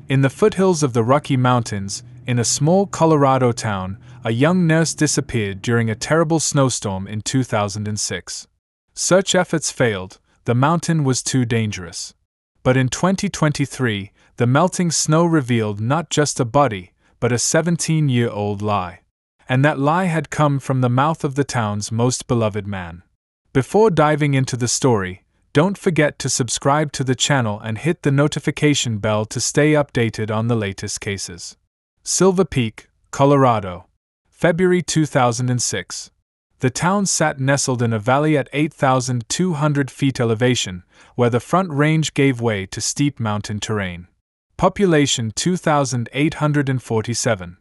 In the foothills of the Rocky Mountains, in a small Colorado town, a young nurse disappeared during a terrible snowstorm in 2006. Search efforts failed, the mountain was too dangerous. But in 2023, the melting snow revealed not just a body, but a 17-year-old lie. And that lie had come from the mouth of the town's most beloved man. Before diving into the story, don't forget to subscribe to the channel and hit the notification bell to stay updated on the latest cases. Silverpeak, Colorado. February 2006. The town sat nestled in a valley at 8,200 feet elevation, where the Front Range gave way to steep mountain terrain. Population 2,847.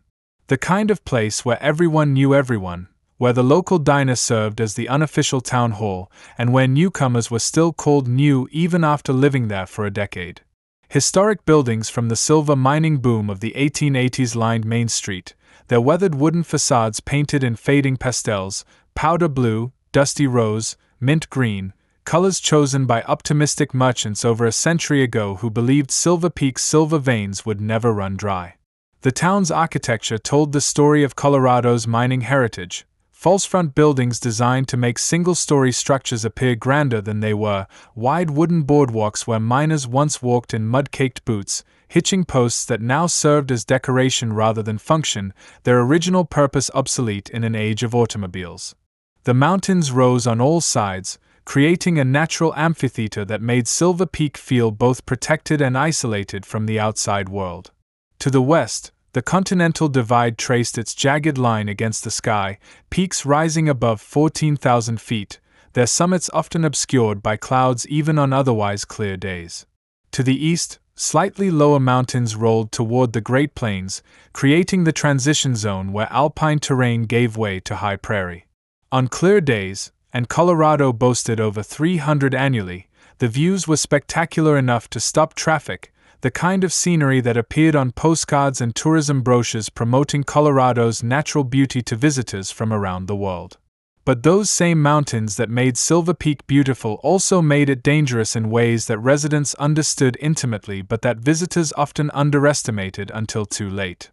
The kind of place where everyone knew everyone, where the local diner served as the unofficial town hall, and where newcomers were still called new even after living there for a decade. Historic buildings from the silver mining boom of the 1880s lined Main Street, their weathered wooden facades painted in fading pastels, powder blue, dusty rose, mint green, colors chosen by optimistic merchants over a century ago who believed Silverpeak's silver veins would never run dry. The town's architecture told the story of Colorado's mining heritage. False front buildings designed to make single-story structures appear grander than they were, wide wooden boardwalks where miners once walked in mud-caked boots, hitching posts that now served as decoration rather than function, their original purpose obsolete in an age of automobiles. The mountains rose on all sides, creating a natural amphitheater that made Silverpeak feel both protected and isolated from the outside world. To the west, the Continental Divide traced its jagged line against the sky, peaks rising above 14,000 feet, their summits often obscured by clouds even on otherwise clear days. To the east, slightly lower mountains rolled toward the Great Plains, creating the transition zone where alpine terrain gave way to high prairie. On clear days, and Colorado boasted over 300 annually, the views were spectacular enough to stop traffic, the kind of scenery that appeared on postcards and tourism brochures promoting Colorado's natural beauty to visitors from around the world. But those same mountains that made Silverpeak beautiful also made it dangerous in ways that residents understood intimately but that visitors often underestimated until too late.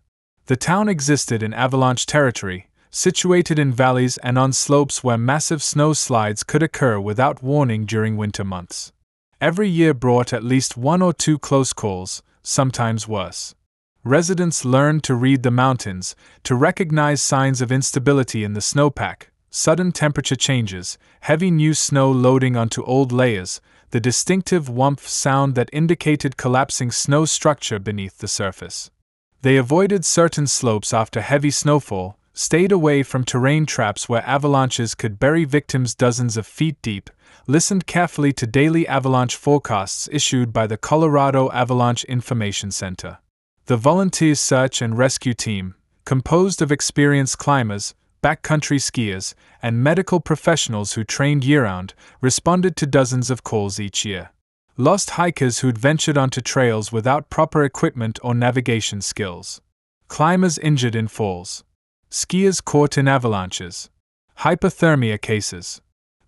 The town existed in avalanche territory, situated in valleys and on slopes where massive snow slides could occur without warning during winter months. Every year brought at least one or two close calls, sometimes worse. Residents learned to read the mountains, to recognize signs of instability in the snowpack, sudden temperature changes, heavy new snow loading onto old layers, the distinctive whomp sound that indicated collapsing snow structure beneath the surface. They avoided certain slopes after heavy snowfall, stayed away from terrain traps where avalanches could bury victims dozens of feet deep, listened carefully to daily avalanche forecasts issued by the Colorado Avalanche Information Center. The Volunteer Search and Rescue Team, composed of experienced climbers, backcountry skiers, and medical professionals who trained year-round, responded to dozens of calls each year. Lost hikers who'd ventured onto trails without proper equipment or navigation skills. Climbers injured in falls. Skiers caught in avalanches. Hypothermia cases.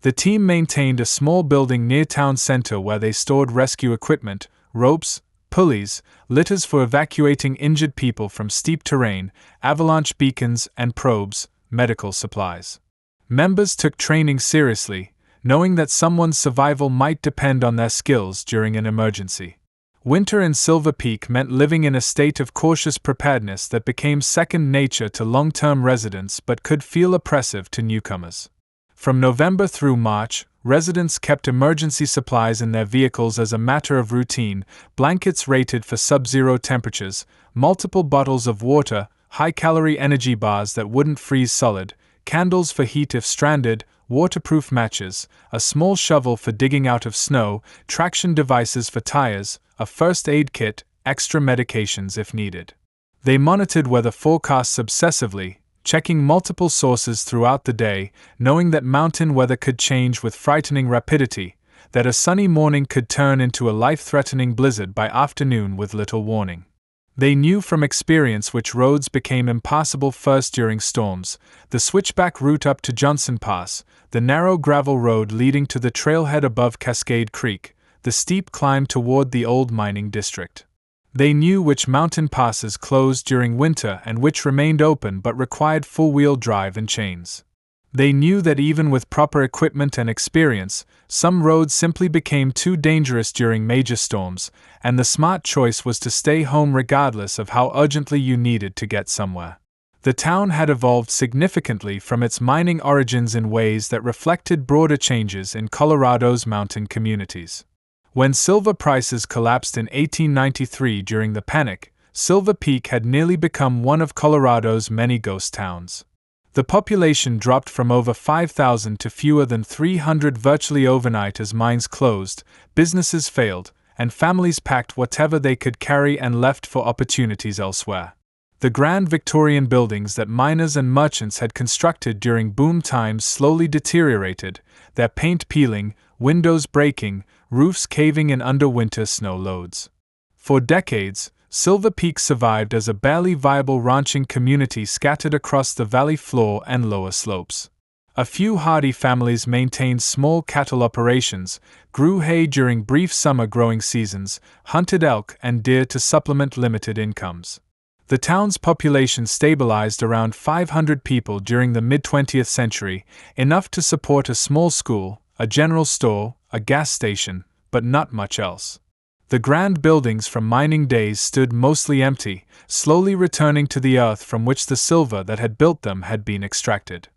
The team maintained a small building near town center where they stored rescue equipment, ropes, pulleys, litters for evacuating injured people from steep terrain, avalanche beacons and probes, medical supplies. Members took training seriously, knowing that someone's survival might depend on their skills during an emergency. Winter in Silverpeak meant living in a state of cautious preparedness that became second nature to long-term residents but could feel oppressive to newcomers. From November through March, residents kept emergency supplies in their vehicles as a matter of routine, blankets rated for sub-zero temperatures, multiple bottles of water, high-calorie energy bars that wouldn't freeze solid, candles for heat if stranded, waterproof matches, a small shovel for digging out of snow, traction devices for tires, a first aid kit, extra medications if needed. They monitored weather forecasts obsessively, checking multiple sources throughout the day, knowing that mountain weather could change with frightening rapidity, that a sunny morning could turn into a life-threatening blizzard by afternoon with little warning. They knew from experience which roads became impassable first during storms, the switchback route up to Johnson Pass, the narrow gravel road leading to the trailhead above Cascade Creek, the steep climb toward the old mining district. They knew which mountain passes closed during winter and which remained open but required full-wheel drive and chains. They knew that even with proper equipment and experience, some roads simply became too dangerous during major storms, and the smart choice was to stay home regardless of how urgently you needed to get somewhere. The town had evolved significantly from its mining origins in ways that reflected broader changes in Colorado's mountain communities. When silver prices collapsed in 1893 during the panic, Silverpeak had nearly become one of Colorado's many ghost towns. The population dropped from over 5,000 to fewer than 300 virtually overnight as mines closed, businesses failed, and families packed whatever they could carry and left for opportunities elsewhere. The grand Victorian buildings that miners and merchants had constructed during boom times slowly deteriorated, their paint peeling, windows breaking, roofs caving in under winter snow loads. For decades, Silverpeak survived as a barely viable ranching community scattered across the valley floor and lower slopes. A few hardy families maintained small cattle operations, grew hay during brief summer growing seasons, hunted elk and deer to supplement limited incomes. The town's population stabilized around 500 people during the mid-20th century, enough to support a small school, a general store, a gas station, but not much else. The grand buildings from mining days stood mostly empty, slowly returning to the earth from which the silver that had built them had been extracted.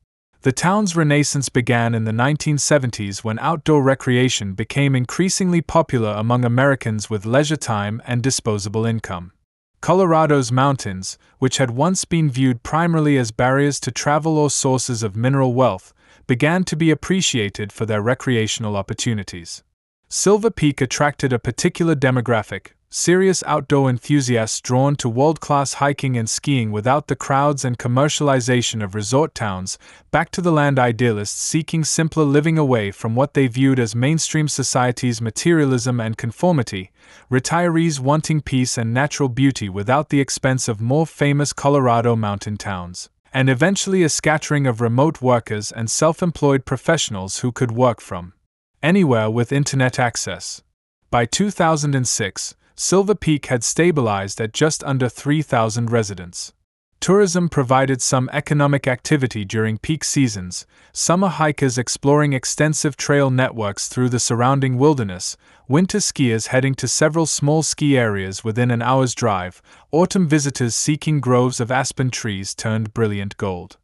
The town's renaissance began in the 1970s when outdoor recreation became increasingly popular among Americans with leisure time and disposable income. Colorado's mountains, which had once been viewed primarily as barriers to travel or sources of mineral wealth, began to be appreciated for their recreational opportunities. Silverpeak attracted a particular demographic, serious outdoor enthusiasts drawn to world-class hiking and skiing without the crowds and commercialization of resort towns, back-to-the-land idealists seeking simpler living away from what they viewed as mainstream society's materialism and conformity, retirees wanting peace and natural beauty without the expense of more famous Colorado mountain towns, and eventually a scattering of remote workers and self-employed professionals who could work from anywhere with internet access. By 2006, Silverpeak had stabilized at just under 3,000 residents. Tourism provided some economic activity during peak seasons, summer hikers exploring extensive trail networks through the surrounding wilderness, winter skiers heading to several small ski areas within an hour's drive, autumn visitors seeking groves of aspen trees turned brilliant gold.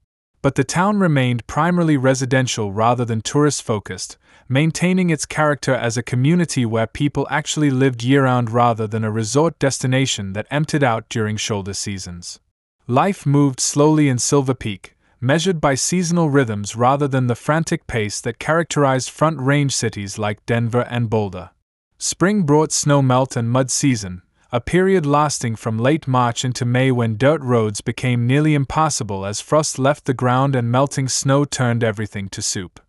But the town remained primarily residential rather than tourist-focused, maintaining its character as a community where people actually lived year-round rather than a resort destination that emptied out during shoulder seasons. Life moved slowly in Silverpeak, measured by seasonal rhythms rather than the frantic pace that characterized Front Range cities like Denver and Boulder. Spring brought snowmelt and mud season, a period lasting from late March into May when dirt roads became nearly impassable as frost left the ground and melting snow turned everything to soup.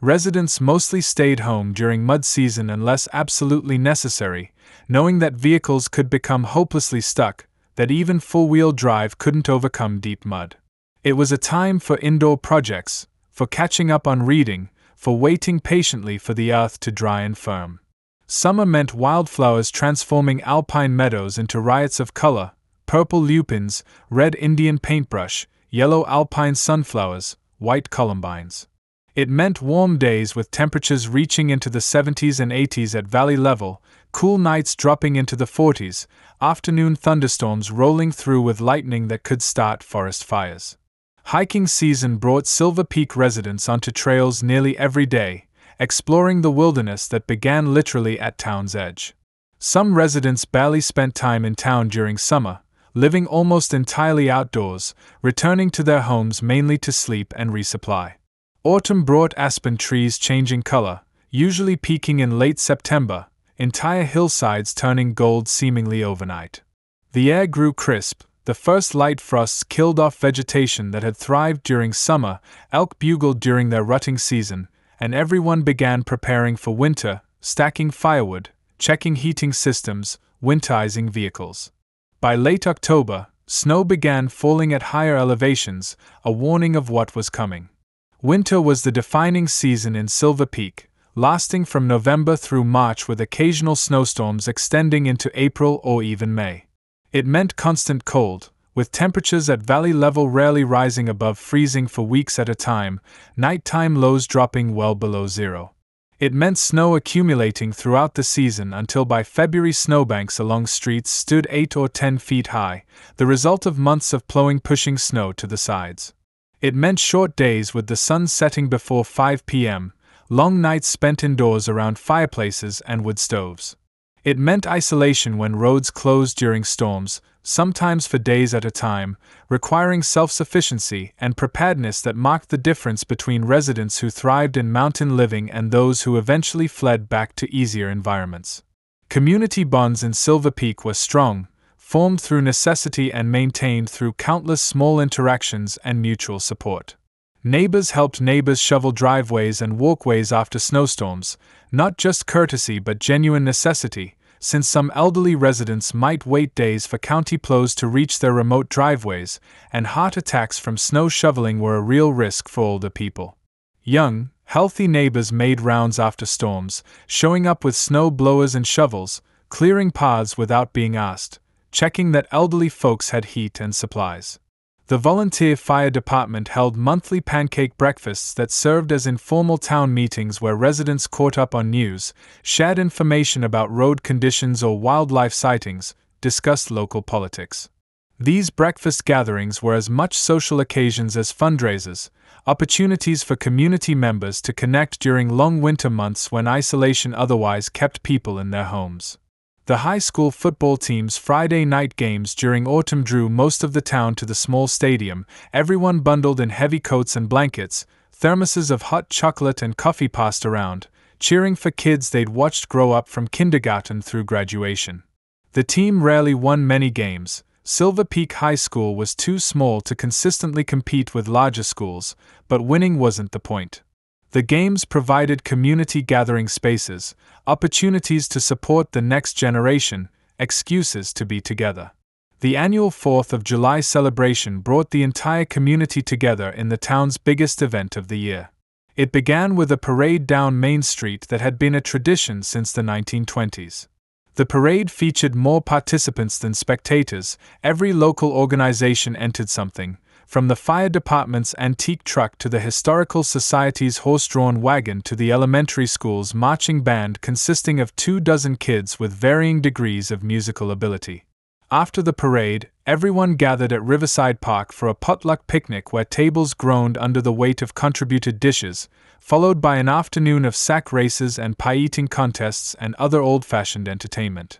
Residents mostly stayed home during mud season unless absolutely necessary, knowing that vehicles could become hopelessly stuck, that even full-wheel drive couldn't overcome deep mud. It was a time for indoor projects, for catching up on reading, for waiting patiently for the earth to dry and firm. Summer meant wildflowers transforming alpine meadows into riots of color, purple lupins, red Indian paintbrush, yellow alpine sunflowers, white columbines. It meant warm days with temperatures reaching into the 70s and 80s at valley level, cool nights dropping into the 40s, afternoon thunderstorms rolling through with lightning that could start forest fires. Hiking season brought Silverpeak residents onto trails nearly every day, exploring the wilderness that began literally at town's edge. Some residents barely spent time in town during summer, living almost entirely outdoors, returning to their homes mainly to sleep and resupply. Autumn brought aspen trees changing color, usually peaking in late September, entire hillsides turning gold seemingly overnight. The air grew crisp, the first light frosts killed off vegetation that had thrived during summer, elk bugled during their rutting season, and everyone began preparing for winter, stacking firewood, checking heating systems, winterizing vehicles. By late October, snow began falling at higher elevations, a warning of what was coming. Winter was the defining season in Silverpeak, lasting from November through March with occasional snowstorms extending into April or even May. It meant constant cold, with temperatures at valley level rarely rising above freezing for weeks at a time, nighttime lows dropping well below zero. It meant snow accumulating throughout the season until by February snowbanks along streets stood 8 or 10 feet high, the result of months of plowing pushing snow to the sides. It meant short days with the sun setting before 5 p.m., long nights spent indoors around fireplaces and wood stoves. It meant isolation when roads closed during storms, sometimes for days at a time, requiring self-sufficiency and preparedness that marked the difference between residents who thrived in mountain living and those who eventually fled back to easier environments. Community bonds in Silverpeak were strong, formed through necessity and maintained through countless small interactions and mutual support. Neighbors helped neighbors shovel driveways and walkways after snowstorms, not just courtesy but genuine necessity, since some elderly residents might wait days for county plows to reach their remote driveways, and heart attacks from snow shoveling were a real risk for older people. Young, healthy neighbors made rounds after storms, showing up with snow blowers and shovels, clearing paths without being asked, checking that elderly folks had heat and supplies. The volunteer fire department held monthly pancake breakfasts that served as informal town meetings where residents caught up on news, shared information about road conditions or wildlife sightings, discussed local politics. These breakfast gatherings were as much social occasions as fundraisers, opportunities for community members to connect during long winter months when isolation otherwise kept people in their homes. The high school football team's Friday night games during autumn drew most of the town to the small stadium, everyone bundled in heavy coats and blankets, thermoses of hot chocolate and coffee passed around, cheering for kids they'd watched grow up from kindergarten through graduation. The team rarely won many games. Silverpeak High School was too small to consistently compete with larger schools, but winning wasn't the point. The games provided community gathering spaces, opportunities to support the next generation, excuses to be together. The annual 4th of July celebration brought the entire community together in the town's biggest event of the year. It began with a parade down Main Street that had been a tradition since the 1920s. The parade featured more participants than spectators. Every local organization entered something, from the fire department's antique truck to the Historical Society's horse-drawn wagon to the elementary school's marching band consisting of 24 kids with varying degrees of musical ability. After the parade, everyone gathered at Riverside Park for a potluck picnic where tables groaned under the weight of contributed dishes, followed by an afternoon of sack races and pie-eating contests and other old-fashioned entertainment.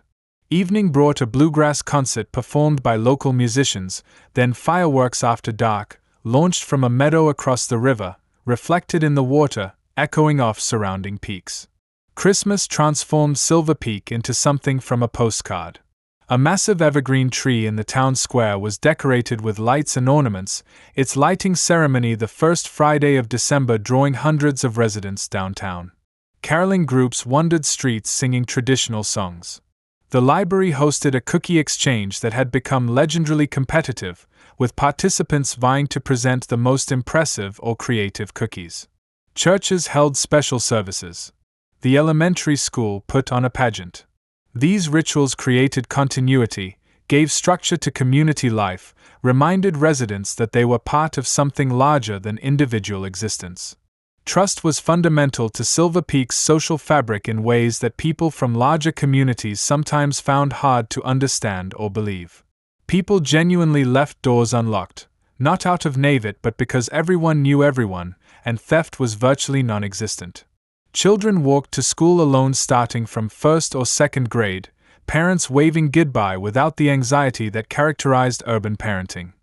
Evening brought a bluegrass concert performed by local musicians, then fireworks after dark, launched from a meadow across the river, reflected in the water, echoing off surrounding peaks. Christmas transformed Silverpeak into something from a postcard. A massive evergreen tree in the town square was decorated with lights and ornaments, its lighting ceremony the first Friday of December drawing hundreds of residents downtown. Caroling groups wandered streets singing traditional songs. The library hosted a cookie exchange that had become legendarily competitive, with participants vying to present the most impressive or creative cookies. Churches held special services. The elementary school put on a pageant. These rituals created continuity, gave structure to community life, reminded residents that they were part of something larger than individual existence. Trust was fundamental to Silverpeak's social fabric in ways that people from larger communities sometimes found hard to understand or believe. People genuinely left doors unlocked, not out of naivete but because everyone knew everyone, and theft was virtually non-existent. Children walked to school alone starting from first or second grade, parents waving goodbye without the anxiety that characterized urban parenting.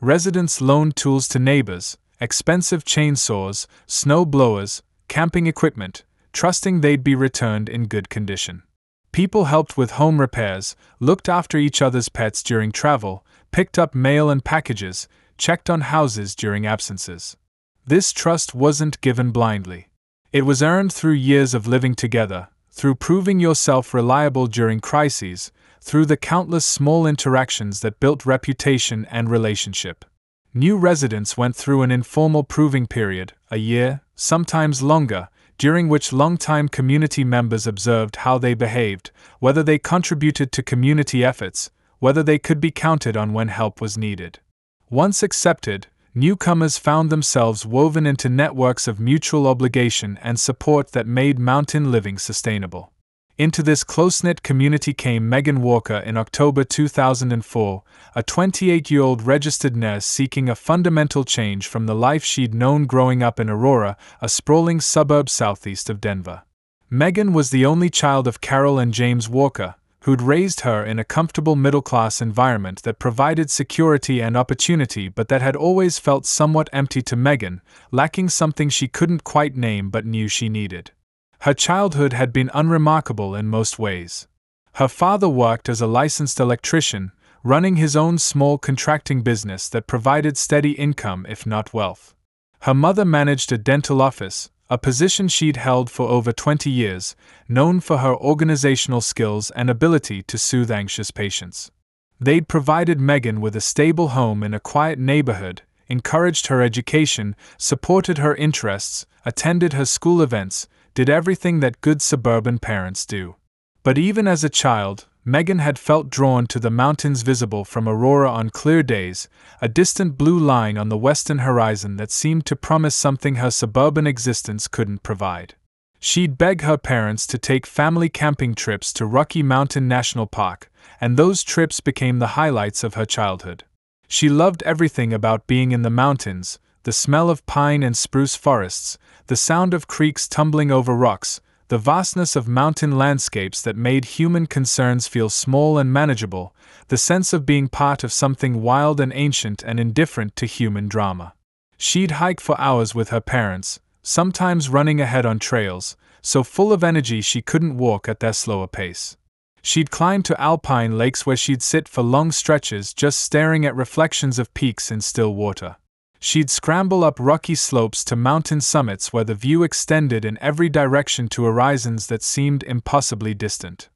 Residents loaned tools to neighbors, expensive chainsaws, snow blowers, camping equipment, trusting they'd be returned in good condition. People helped with home repairs, looked after each other's pets during travel, picked up mail and packages, checked on houses during absences. This trust wasn't given blindly. It was earned through years of living together, through proving yourself reliable during crises, through the countless small interactions that built reputation and relationship. New residents went through an informal proving period, a year, sometimes longer, during which longtime community members observed how they behaved, whether they contributed to community efforts, whether they could be counted on when help was needed. Once accepted, newcomers found themselves woven into networks of mutual obligation and support that made mountain living sustainable. Into this close-knit community came Megan Walker in October 2004, a 28-year-old registered nurse seeking a fundamental change from the life she'd known growing up in Aurora, a sprawling suburb southeast of Denver. Megan was the only child of Carol and James Walker, who'd raised her in a comfortable middle-class environment that provided security and opportunity but that had always felt somewhat empty to Megan, lacking something she couldn't quite name but knew she needed. Her childhood had been unremarkable in most ways. Her father worked as a licensed electrician, running his own small contracting business that provided steady income if not wealth. Her mother managed a dental office, a position she'd held for over 20 years, known for her organizational skills and ability to soothe anxious patients. They'd provided Megan with a stable home in a quiet neighborhood, encouraged her education, supported her interests, attended her school events, did everything that good suburban parents do. But even as a child, Megan had felt drawn to the mountains visible from Aurora on clear days, a distant blue line on the western horizon that seemed to promise something her suburban existence couldn't provide. She'd beg her parents to take family camping trips to Rocky Mountain National Park, and those trips became the highlights of her childhood. She loved everything about being in the mountains: the smell of pine and spruce forests, the sound of creeks tumbling over rocks, the vastness of mountain landscapes that made human concerns feel small and manageable, the sense of being part of something wild and ancient and indifferent to human drama. She'd hike for hours with her parents, sometimes running ahead on trails, so full of energy she couldn't walk at their slower pace. She'd climb to alpine lakes where she'd sit for long stretches just staring at reflections of peaks in still water. She'd scramble up rocky slopes to mountain summits where the view extended in every direction to horizons that seemed impossibly distant.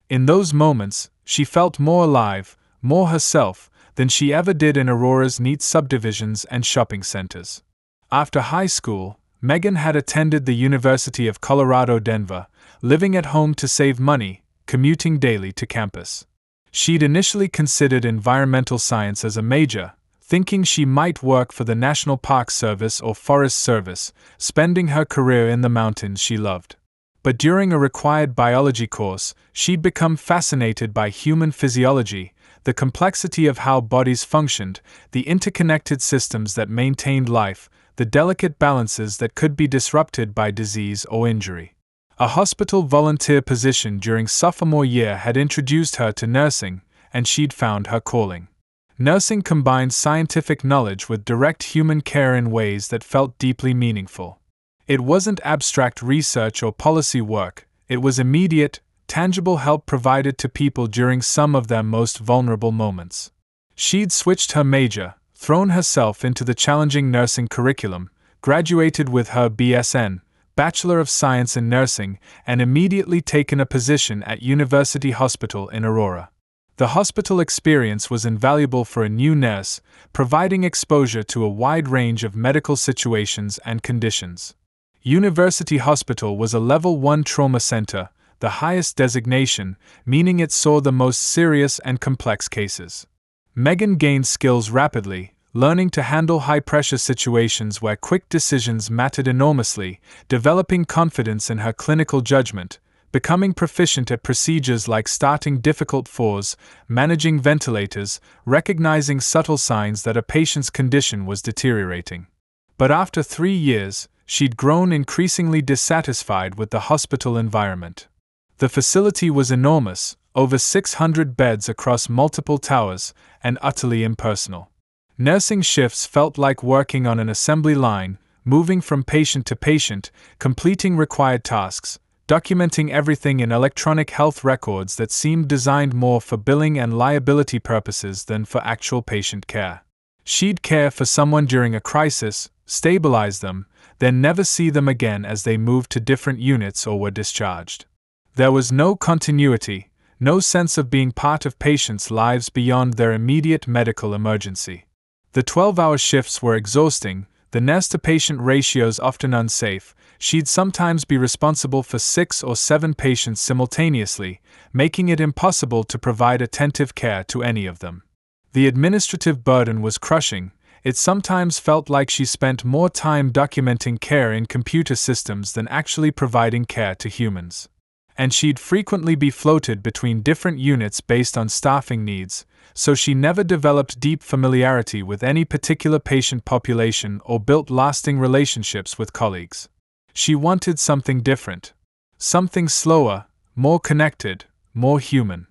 In those moments, she felt more alive, more herself, than she ever did in Aurora's neat subdivisions and shopping centers. After high school, Megan had attended the University of Colorado Denver, living at home to save money, commuting daily to campus. She'd initially considered environmental science as a major, thinking she might work for the National Park Service or Forest Service, spending her career in the mountains she loved. But during a required biology course, she'd become fascinated by human physiology, the complexity of how bodies functioned, the interconnected systems that maintained life, the delicate balances that could be disrupted by disease or injury. A hospital volunteer position during sophomore year had introduced her to nursing, and she'd found her calling. Nursing combined scientific knowledge with direct human care in ways that felt deeply meaningful. It wasn't abstract research or policy work, it was immediate, tangible help provided to people during some of their most vulnerable moments. She'd switched her major, thrown herself into the challenging nursing curriculum, graduated with her BSN, Bachelor of Science in Nursing, and immediately taken a position at University Hospital in Aurora. The hospital experience was invaluable for a new nurse, providing exposure to a wide range of medical situations and conditions. University Hospital was a Level 1 trauma center, the highest designation, meaning it saw the most serious and complex cases. Megan gained skills rapidly, learning to handle high-pressure situations where quick decisions mattered enormously, developing confidence in her clinical judgment, becoming proficient at procedures like starting difficult fours, managing ventilators, recognizing subtle signs that a patient's condition was deteriorating. But after 3 years, she'd grown increasingly dissatisfied with the hospital environment. The facility was enormous, over 600 beds across multiple towers, and utterly impersonal. Nursing shifts felt like working on an assembly line, moving from patient to patient, completing required tasks, documenting everything in electronic health records that seemed designed more for billing and liability purposes than for actual patient care. She'd care for someone during a crisis, stabilize them, then never see them again as they moved to different units or were discharged. There was no continuity, no sense of being part of patients' lives beyond their immediate medical emergency. The 12-hour shifts were exhausting, the nurse-to-patient ratios often unsafe, She'd sometimes be responsible for 6 or 7 patients simultaneously, making it impossible to provide attentive care to any of them. The administrative burden was crushing. It sometimes felt like she spent more time documenting care in computer systems than actually providing care to humans. And she'd frequently be floated between different units based on staffing needs, so she never developed deep familiarity with any particular patient population or built lasting relationships with colleagues. She wanted something different. Something slower, more connected, more human.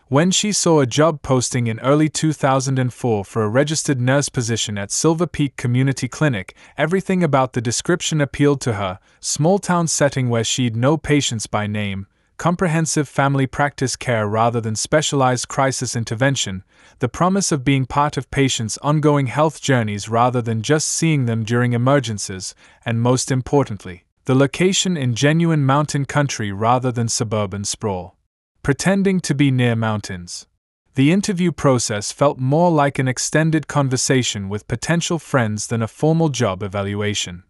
When she saw a job posting in early 2004 for a registered nurse position at Silverpeak Community Clinic, everything about the description appealed to her: small-town setting where she'd know patients by name, comprehensive family practice care rather than specialized crisis intervention, the promise of being part of patients' ongoing health journeys rather than just seeing them during emergencies, and most importantly, the location in genuine mountain country rather than suburban sprawl. Pretending to be near mountains. The interview process felt more like an extended conversation with potential friends than a formal job evaluation.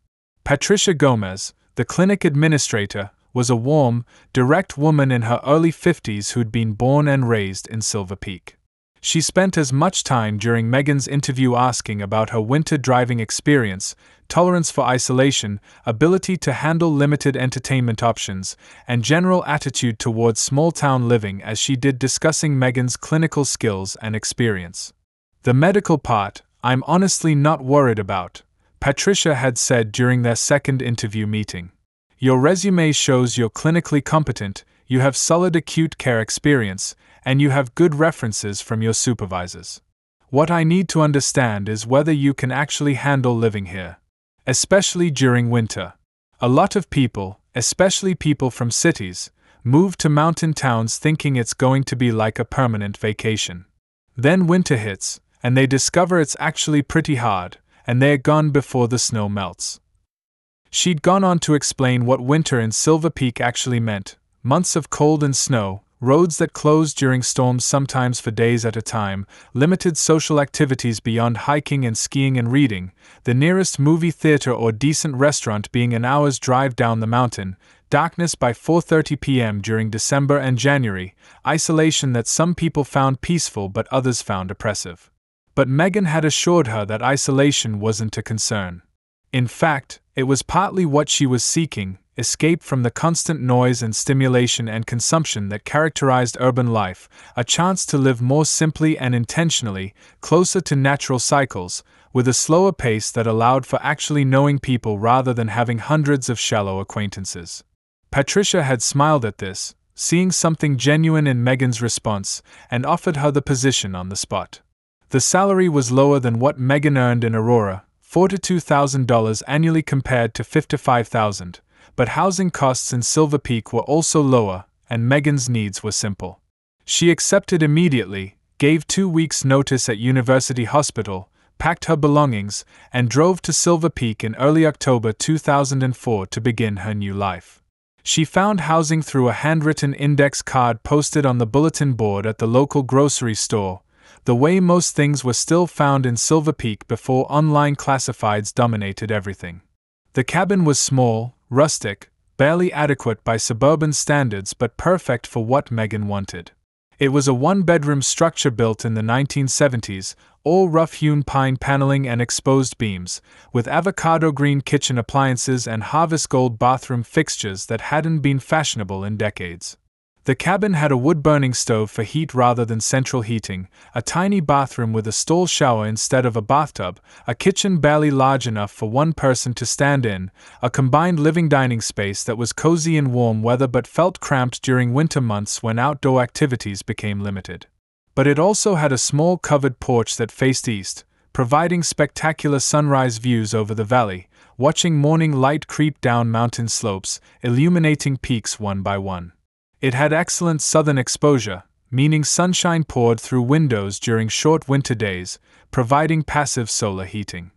Patricia Gomez, the clinic administrator, was a warm, direct woman in her early 50s who'd been born and raised in Silverpeak. She spent as much time during Megan's interview asking about her winter driving experience, tolerance for isolation, ability to handle limited entertainment options, and general attitude towards small-town living as she did discussing Megan's clinical skills and experience. The medical part, I'm honestly not worried about, Patricia had said during their second interview meeting. Your resume shows you're clinically competent, you have solid acute care experience, and you have good references from your supervisors. What I need to understand is whether you can actually handle living here. Especially during winter. A lot of people, especially people from cities, move to mountain towns thinking it's going to be like a permanent vacation. Then winter hits, and they discover it's actually pretty hard, and they're gone before the snow melts. She'd gone on to explain what winter in Silverpeak actually meant: months of cold and snow, roads that closed during storms sometimes for days at a time, limited social activities beyond hiking and skiing and reading, the nearest movie theater or decent restaurant being an hour's drive down the mountain, darkness by 4:30 p.m. during December and January, isolation that some people found peaceful but others found oppressive. But Megan had assured her that isolation wasn't a concern. In fact, it was partly what she was seeking: escape from the constant noise and stimulation and consumption that characterized urban life, a chance to live more simply and intentionally, closer to natural cycles, with a slower pace that allowed for actually knowing people rather than having hundreds of shallow acquaintances. Patricia had smiled at this, seeing something genuine in Megan's response, and offered her the position on the spot. The salary was lower than what Megan earned in Aurora, $42,000 annually compared to $55,000, but housing costs in Silverpeak were also lower, and Megan's needs were simple. She accepted immediately, gave 2 weeks' notice at University Hospital, packed her belongings, and drove to Silverpeak in early October 2004 to begin her new life. She found housing through a handwritten index card posted on the bulletin board at the local grocery store, the way most things were still found in Silverpeak before online classifieds dominated everything. The cabin was small, rustic, barely adequate by suburban standards but perfect for what Megan wanted. It was a one-bedroom structure built in the 1970s, all rough-hewn pine paneling and exposed beams, with avocado green kitchen appliances and harvest gold bathroom fixtures that hadn't been fashionable in decades. The cabin had a wood-burning stove for heat rather than central heating, a tiny bathroom with a stall shower instead of a bathtub, a kitchen barely large enough for one person to stand in, a combined living-dining space that was cozy in warm weather but felt cramped during winter months when outdoor activities became limited. But it also had a small covered porch that faced east, providing spectacular sunrise views over the valley, watching morning light creep down mountain slopes, illuminating peaks one by one. It had excellent southern exposure, meaning sunshine poured through windows during short winter days, providing passive solar heating.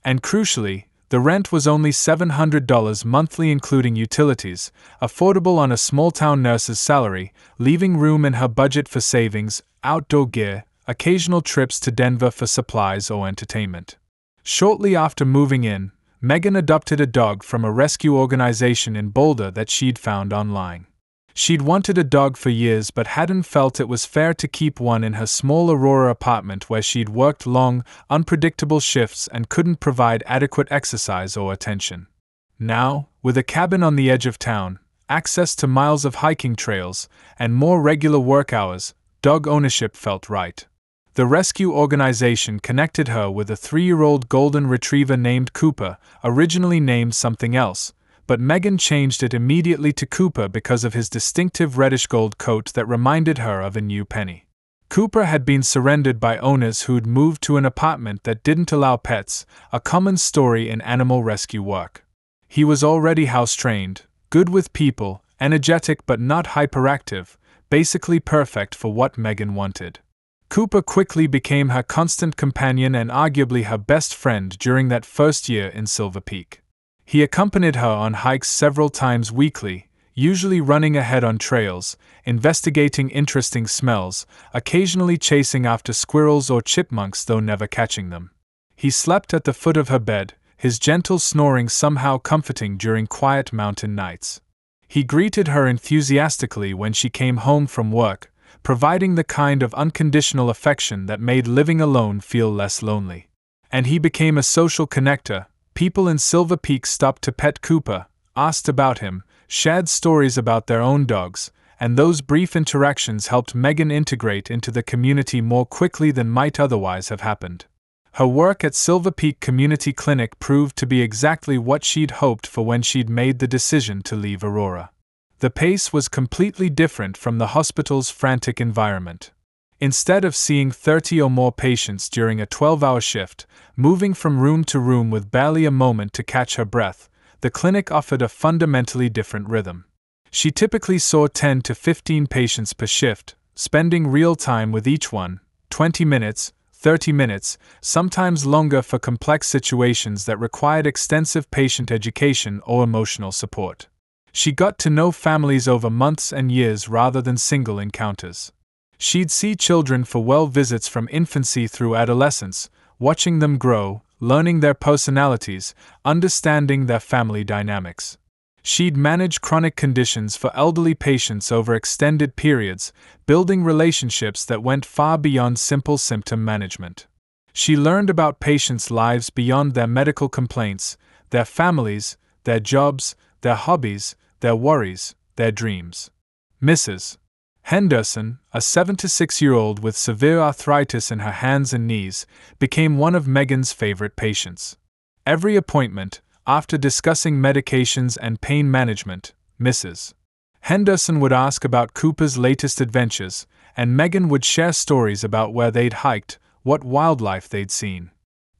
And crucially, the rent was only $700 monthly including utilities, affordable on a small-town nurse's salary, leaving room in her budget for savings, outdoor gear, occasional trips to Denver for supplies or entertainment. Shortly after moving in, Megan adopted a dog from a rescue organization in Boulder that she'd found online. She'd wanted a dog for years but hadn't felt it was fair to keep one in her small Aurora apartment where she'd worked long, unpredictable shifts and couldn't provide adequate exercise or attention. Now, with a cabin on the edge of town, access to miles of hiking trails, and more regular work hours, dog ownership felt right. The rescue organization connected her with a 3-year-old golden retriever named Cooper, originally named something else, but Megan changed it immediately to Cooper because of his distinctive reddish-gold coat that reminded her of a new penny. Cooper had been surrendered by owners who'd moved to an apartment that didn't allow pets, a common story in animal rescue work. He was already house-trained, good with people, energetic but not hyperactive, basically perfect for what Megan wanted. Cooper quickly became her constant companion and arguably her best friend during that first year in Silverpeak. He accompanied her on hikes several times weekly, usually running ahead on trails, investigating interesting smells, occasionally chasing after squirrels or chipmunks though never catching them. He slept at the foot of her bed, his gentle snoring somehow comforting during quiet mountain nights. He greeted her enthusiastically when she came home from work, providing the kind of unconditional affection that made living alone feel less lonely. And he became a social connector. People in Silverpeak stopped to pet Cooper, asked about him, shared stories about their own dogs, and those brief interactions helped Megan integrate into the community more quickly than might otherwise have happened. Her work at Silverpeak Community Clinic proved to be exactly what she'd hoped for when she'd made the decision to leave Aurora. The pace was completely different from the hospital's frantic environment. Instead of seeing 30 or more patients during a 12-hour shift, moving from room to room with barely a moment to catch her breath, the clinic offered a fundamentally different rhythm. She typically saw 10 to 15 patients per shift, spending real time with each one, 20 minutes, 30 minutes, sometimes longer for complex situations that required extensive patient education or emotional support. She got to know families over months and years rather than single encounters. She'd see children for well visits from infancy through adolescence, watching them grow, learning their personalities, understanding their family dynamics. She'd manage chronic conditions for elderly patients over extended periods, building relationships that went far beyond simple symptom management. She learned about patients' lives beyond their medical complaints, their families, their jobs, their hobbies, their worries, their dreams. Mrs. Henderson, a 76-year-old with severe arthritis in her hands and knees, became one of Megan's favorite patients. Every appointment, after discussing medications and pain management, Mrs. Henderson would ask about Cooper's latest adventures, and Megan would share stories about where they'd hiked, what wildlife they'd seen.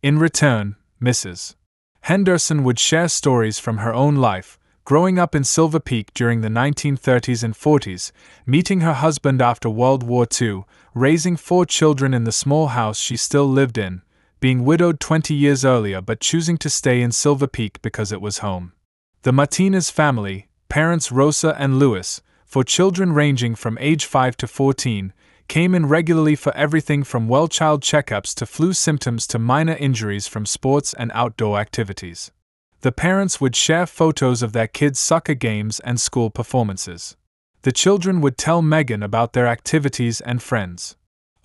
In return, Mrs. Henderson would share stories from her own life, growing up in Silverpeak during the 1930s and 40s, meeting her husband after World War II, raising 4 children in the small house she still lived in, being widowed 20 years earlier but choosing to stay in Silverpeak because it was home. The Martinez family, parents Rosa and Louis, for children ranging from age 5 to 14, came in regularly for everything from well-child checkups to flu symptoms to minor injuries from sports and outdoor activities. The parents would share photos of their kids' soccer games and school performances. The children would tell Megan about their activities and friends.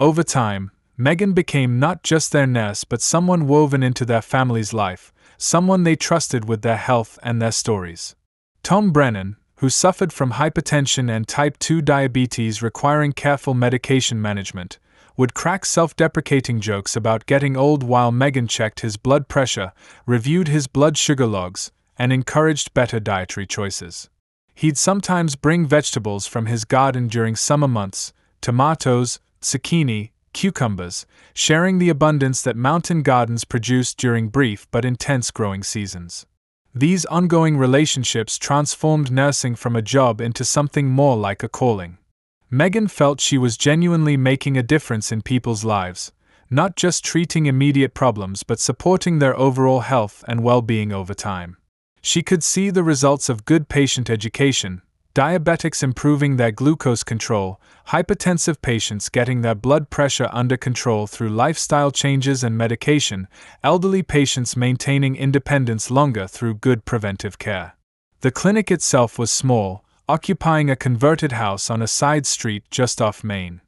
Over time, Megan became not just their nurse but someone woven into their family's life, someone they trusted with their health and their stories. Tom Brennan, who suffered from hypertension and type 2 diabetes requiring careful medication management, would crack self-deprecating jokes about getting old while Megan checked his blood pressure, reviewed his blood sugar logs, and encouraged better dietary choices. He'd sometimes bring vegetables from his garden during summer months, tomatoes, zucchini, cucumbers, sharing the abundance that mountain gardens produced during brief but intense growing seasons. These ongoing relationships transformed nursing from a job into something more like a calling. Megan felt she was genuinely making a difference in people's lives, not just treating immediate problems but supporting their overall health and well-being over time. She could see the results of good patient education, diabetics improving their glucose control, hypertensive patients getting their blood pressure under control through lifestyle changes and medication, elderly patients maintaining independence longer through good preventive care. The clinic itself was small, occupying a converted house on a side street just off Main.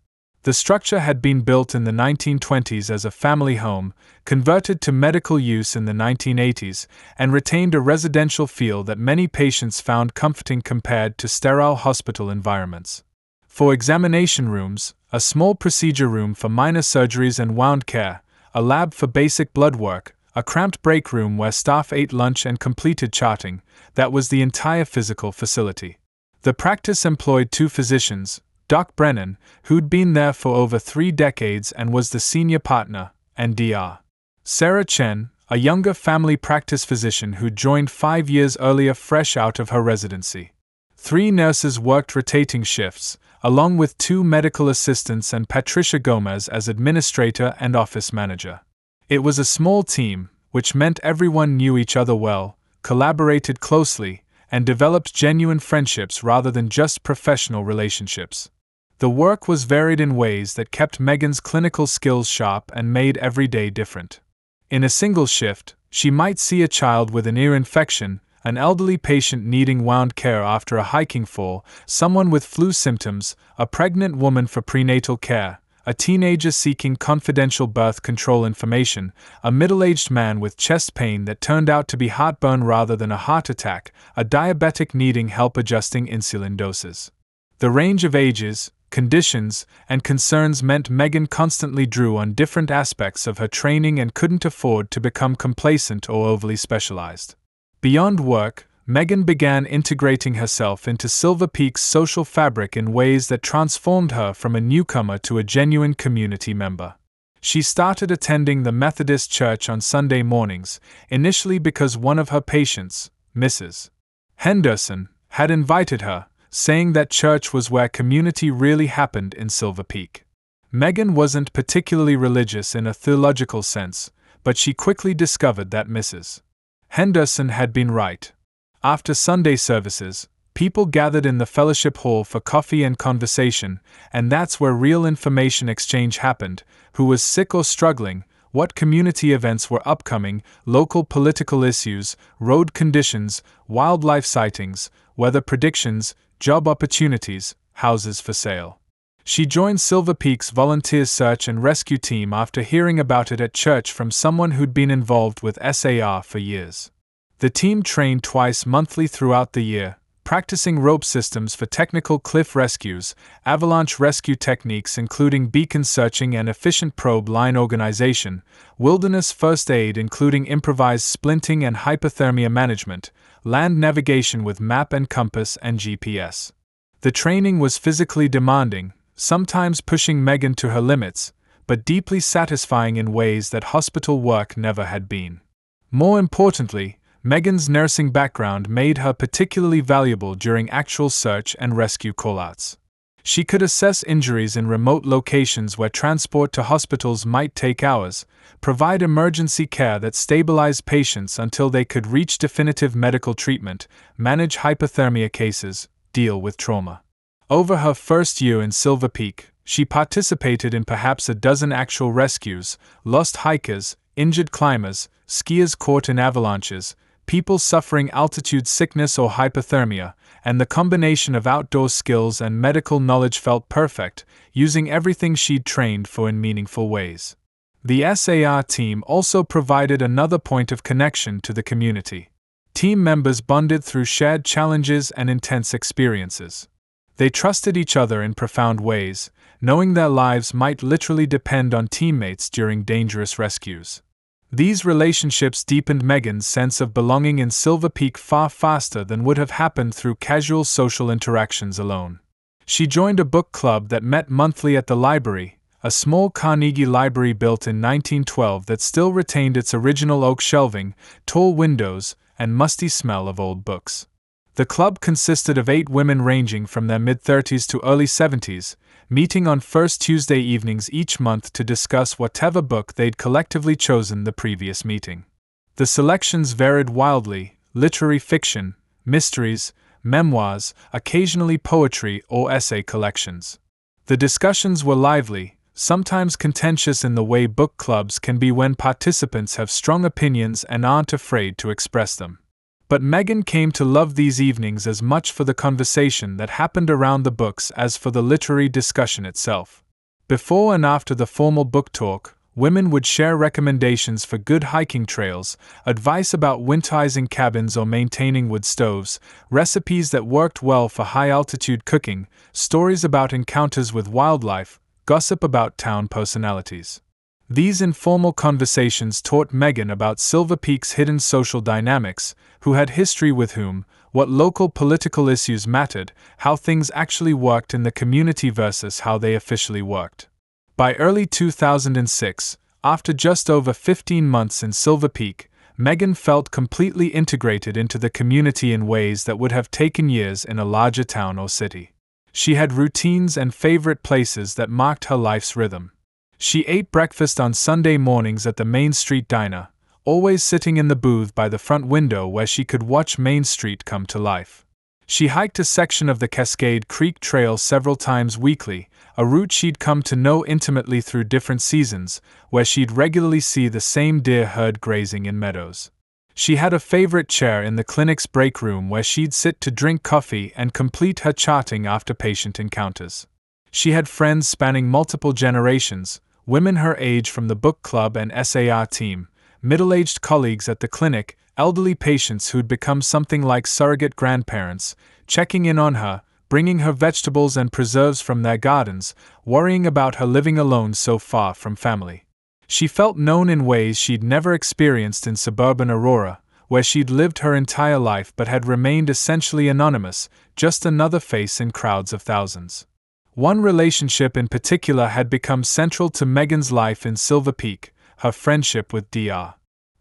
The structure had been built in the 1920s as a family home, converted to medical use in the 1980s, and retained a residential feel that many patients found comforting compared to sterile hospital environments. For examination rooms, a small procedure room for minor surgeries and wound care, a lab for basic blood work, a cramped break room where staff ate lunch and completed charting, that was the entire physical facility. The practice employed 2 physicians, Doc Brennan, who'd been there for over 3 decades and was the senior partner, and Dr. Sarah Chen, a younger family practice physician who'd joined 5 years earlier fresh out of her residency. 3 nurses worked rotating shifts, along with 2 medical assistants and Patricia Gomez as administrator and office manager. It was a small team, which meant everyone knew each other well, collaborated closely, and developed genuine friendships rather than just professional relationships. The work was varied in ways that kept Megan's clinical skills sharp and made every day different. In a single shift, she might see a child with an ear infection, an elderly patient needing wound care after a hiking fall, someone with flu symptoms, a pregnant woman for prenatal care, a teenager seeking confidential birth control information, a middle-aged man with chest pain that turned out to be heartburn rather than a heart attack, a diabetic needing help adjusting insulin doses. The range of ages, conditions, and concerns meant Megan constantly drew on different aspects of her training and couldn't afford to become complacent or overly specialized. Beyond work, Megan began integrating herself into Silverpeak's social fabric in ways that transformed her from a newcomer to a genuine community member. She started attending the Methodist Church on Sunday mornings, initially because one of her patients, Mrs. Henderson, had invited her, saying that church was where community really happened in Silverpeak. Megan wasn't particularly religious in a theological sense, but she quickly discovered that Mrs. Henderson had been right. After Sunday services, people gathered in the fellowship hall for coffee and conversation, and that's where real information exchange happened: who was sick or struggling, what community events were upcoming, local political issues, road conditions, wildlife sightings, weather predictions, job opportunities, houses for sale. She joined Silverpeak's volunteer search and rescue team after hearing about it at church from someone who'd been involved with SAR for years. The team trained twice monthly throughout the year, practicing rope systems for technical cliff rescues, avalanche rescue techniques including beacon searching and efficient probe line organization, wilderness first aid including improvised splinting and hypothermia management, land navigation with map and compass and GPS. The training was physically demanding, sometimes pushing Megan to her limits, but deeply satisfying in ways that hospital work never had been. More importantly, Megan's nursing background made her particularly valuable during actual search and rescue callouts. She could assess injuries in remote locations where transport to hospitals might take hours, provide emergency care that stabilized patients until they could reach definitive medical treatment, manage hypothermia cases, deal with trauma. Over her first year in Silverpeak, she participated in perhaps a dozen actual rescues, lost hikers, injured climbers, skiers caught in avalanches, people suffering altitude sickness or hypothermia, and the combination of outdoor skills and medical knowledge felt perfect, using everything she'd trained for in meaningful ways. The SAR team also provided another point of connection to the community. Team members bonded through shared challenges and intense experiences. They trusted each other in profound ways, knowing their lives might literally depend on teammates during dangerous rescues. These relationships deepened Megan's sense of belonging in Silverpeak far faster than would have happened through casual social interactions alone. She joined a book club that met monthly at the library, a small Carnegie library built in 1912 that still retained its original oak shelving, tall windows, and musty smell of old books. The club consisted of 8 women ranging from their mid-30s to early 70s, meeting on first Tuesday evenings each month to discuss whatever book they'd collectively chosen the previous meeting. The selections varied wildly: literary fiction, mysteries, memoirs, occasionally poetry or essay collections. The discussions were lively, sometimes contentious in the way book clubs can be when participants have strong opinions and aren't afraid to express them. But Megan came to love these evenings as much for the conversation that happened around the books as for the literary discussion itself. Before and after the formal book talk, women would share recommendations for good hiking trails, advice about winterizing cabins or maintaining wood stoves, recipes that worked well for high-altitude cooking, stories about encounters with wildlife, gossip about town personalities. These informal conversations taught Megan about Silverpeak's hidden social dynamics, who had history with whom, what local political issues mattered, how things actually worked in the community versus how they officially worked. By early 2006, after just over 15 months in Silverpeak, Megan felt completely integrated into the community in ways that would have taken years in a larger town or city. She had routines and favorite places that marked her life's rhythm. She ate breakfast on Sunday mornings at the Main Street Diner, always sitting in the booth by the front window where she could watch Main Street come to life. She hiked a section of the Cascade Creek Trail several times weekly, a route she'd come to know intimately through different seasons, where she'd regularly see the same deer herd grazing in meadows. She had a favorite chair in the clinic's break room where she'd sit to drink coffee and complete her charting after patient encounters. She had friends spanning multiple generations, women her age from the book club and SAR team, middle-aged colleagues at the clinic, elderly patients who'd become something like surrogate grandparents, checking in on her, bringing her vegetables and preserves from their gardens, worrying about her living alone so far from family. She felt known in ways she'd never experienced in suburban Aurora, where she'd lived her entire life but had remained essentially anonymous, just another face in crowds of thousands. One relationship in particular had become central to Megan's life in Silverpeak, her friendship with Dr.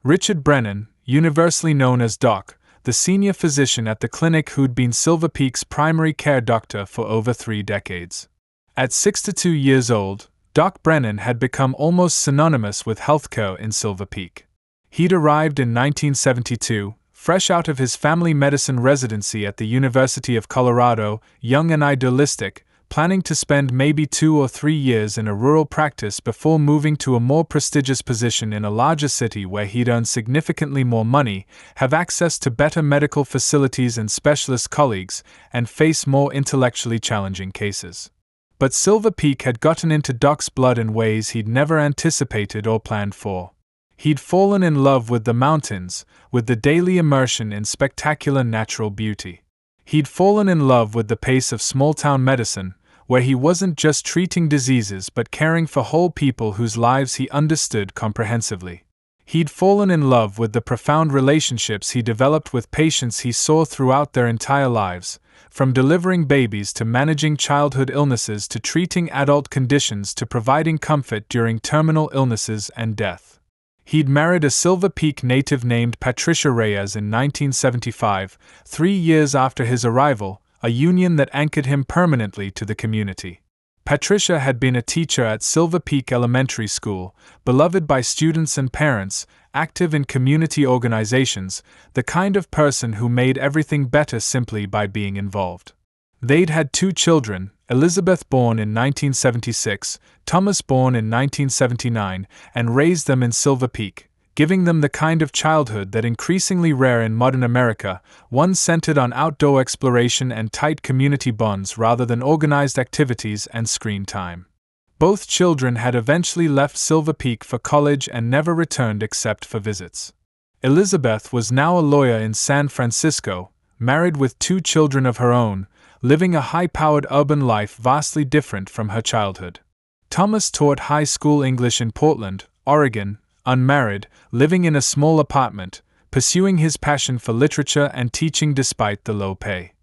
Richard Brennan, universally known as Doc, the senior physician at the clinic who'd been Silverpeak's primary care doctor for over 3 decades. At 62 years old, Doc Brennan had become almost synonymous with healthcare in Silverpeak. He'd arrived in 1972, fresh out of his family medicine residency at the University of Colorado, young and idealistic, planning to spend maybe 2 or 3 years in a rural practice before moving to a more prestigious position in a larger city where he'd earn significantly more money, have access to better medical facilities and specialist colleagues, and face more intellectually challenging cases. But Silverpeak had gotten into Doc's blood in ways he'd never anticipated or planned for. He'd fallen in love with the mountains, with the daily immersion in spectacular natural beauty. He'd fallen in love with the pace of small-town medicine, where he wasn't just treating diseases but caring for whole people whose lives he understood comprehensively. He'd fallen in love with the profound relationships he developed with patients he saw throughout their entire lives, from delivering babies to managing childhood illnesses to treating adult conditions to providing comfort during terminal illnesses and death. He'd married a Silverpeak native named Patricia Reyes in 1975, 3 years after his arrival, a union that anchored him permanently to the community. Patricia had been a teacher at Silverpeak Elementary School, beloved by students and parents, active in community organizations, the kind of person who made everything better simply by being involved. They'd had 2 children, Elizabeth born in 1976, Thomas born in 1979, and raised them in Silverpeak, giving them the kind of childhood that increasingly rare in modern America, one centered on outdoor exploration and tight community bonds rather than organized activities and screen time. Both children had eventually left Silverpeak for college and never returned except for visits. Elizabeth was now a lawyer in San Francisco, married with 2 children of her own, living a high-powered urban life vastly different from her childhood. Thomas taught high school English in Portland, Oregon, unmarried, living in a small apartment, pursuing his passion for literature and teaching despite the low pay.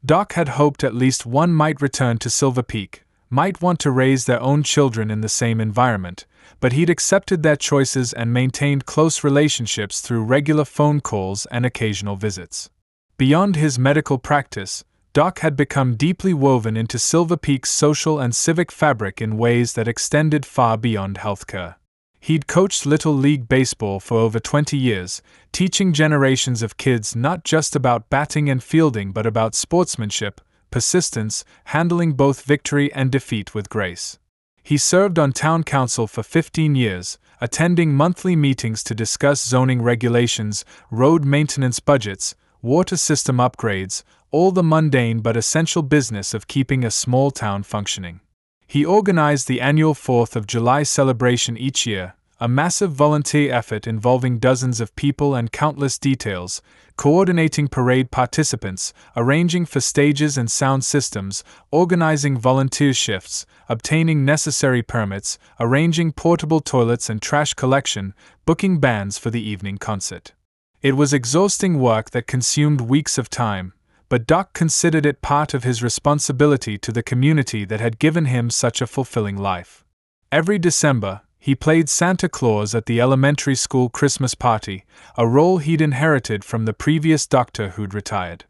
Doc had hoped at least one might return to Silverpeak, might want to raise their own children in the same environment, but he'd accepted their choices and maintained close relationships through regular phone calls and occasional visits. Beyond his medical practice, Doc had become deeply woven into Silverpeak's social and civic fabric in ways that extended far beyond healthcare. He'd coached Little League Baseball for over 20 years, teaching generations of kids not just about batting and fielding but about sportsmanship, persistence, handling both victory and defeat with grace. He served on town council for 15 years, attending monthly meetings to discuss zoning regulations, road maintenance budgets, water system upgrades, all the mundane but essential business of keeping a small town functioning. He organized the annual 4th of July celebration each year, a massive volunteer effort involving dozens of people and countless details, coordinating parade participants, arranging for stages and sound systems, organizing volunteer shifts, obtaining necessary permits, arranging portable toilets and trash collection, booking bands for the evening concert. It was exhausting work that consumed weeks of time, but Doc considered it part of his responsibility to the community that had given him such a fulfilling life. Every December, he played Santa Claus at the elementary school Christmas party, a role he'd inherited from the previous doctor who'd retired.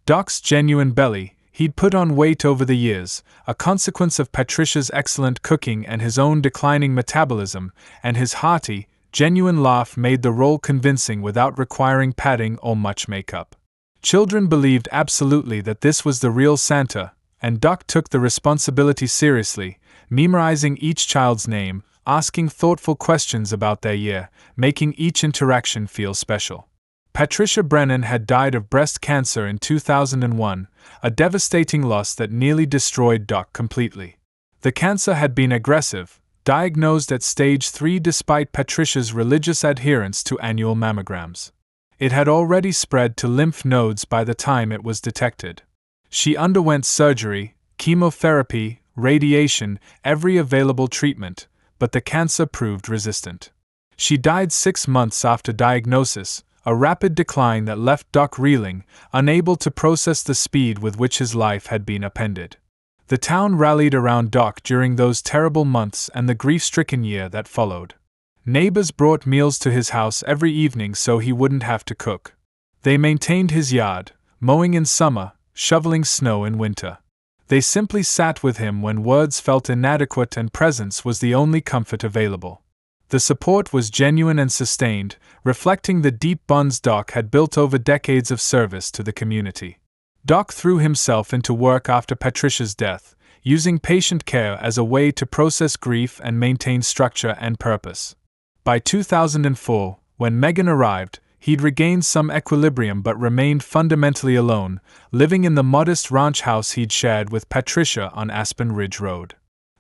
Doc's genuine belly, he'd put on weight over the years, a consequence of Patricia's excellent cooking and his own declining metabolism, and his hearty, genuine laugh made the role convincing without requiring padding or much makeup. Children believed absolutely that this was the real Santa, and Doc took the responsibility seriously, memorizing each child's name, asking thoughtful questions about their year, making each interaction feel special. Patricia Brennan had died of breast cancer in 2001, a devastating loss that nearly destroyed Doc completely. The cancer had been aggressive, diagnosed at stage 3 despite Patricia's religious adherence to annual mammograms. It had already spread to lymph nodes by the time it was detected. She underwent surgery, chemotherapy, radiation, every available treatment, but the cancer proved resistant. She died 6 months after diagnosis, a rapid decline that left Doc reeling, unable to process the speed with which his life had been upended. The town rallied around Doc during those terrible months and the grief-stricken year that followed. Neighbors brought meals to his house every evening so he wouldn't have to cook. They maintained his yard, mowing in summer, shoveling snow in winter. They simply sat with him when words felt inadequate and presence was the only comfort available. The support was genuine and sustained, reflecting the deep bonds Doc had built over decades of service to the community. Doc threw himself into work after Patricia's death, using patient care as a way to process grief and maintain structure and purpose. By 2004, when Megan arrived, he'd regained some equilibrium but remained fundamentally alone, living in the modest ranch house he'd shared with Patricia on Aspen Ridge Road.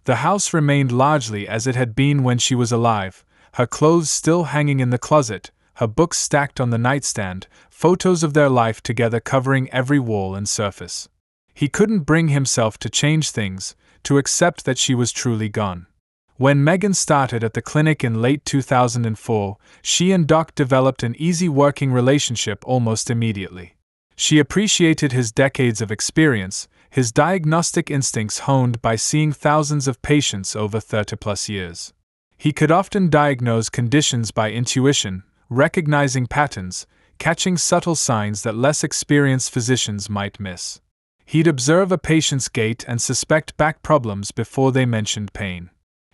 The house remained largely as it had been when she was alive, her clothes still hanging in the closet, her books stacked on the nightstand, photos of their life together covering every wall and surface. He couldn't bring himself to change things, to accept that she was truly gone. When Megan started at the clinic in late 2004, she and Doc developed an easy working relationship almost immediately. She appreciated his decades of experience, his diagnostic instincts honed by seeing thousands of patients over 30-plus years. He could often diagnose conditions by intuition, recognizing patterns, catching subtle signs that less experienced physicians might miss. He'd observe a patient's gait and suspect back problems before they mentioned pain.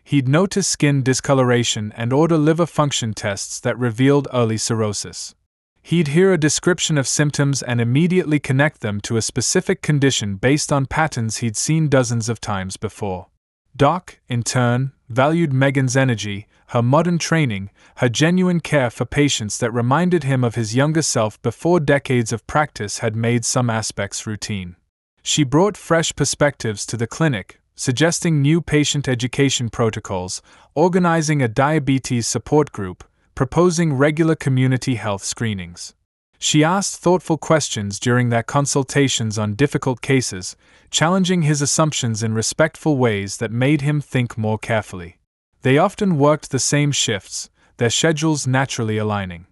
He'd notice skin discoloration and order liver function tests that revealed early cirrhosis. He'd hear a description of symptoms and immediately connect them to a specific condition based on patterns he'd seen dozens of times before. Doc, in turn, valued Megan's energy, her modern training, her genuine care for patients that reminded him of his younger self before decades of practice had made some aspects routine. She brought fresh perspectives to the clinic, suggesting new patient education protocols, organizing a diabetes support group, proposing regular community health screenings. She asked thoughtful questions during their consultations on difficult cases, challenging his assumptions in respectful ways that made him think more carefully. They often worked the same shifts, their schedules naturally aligning.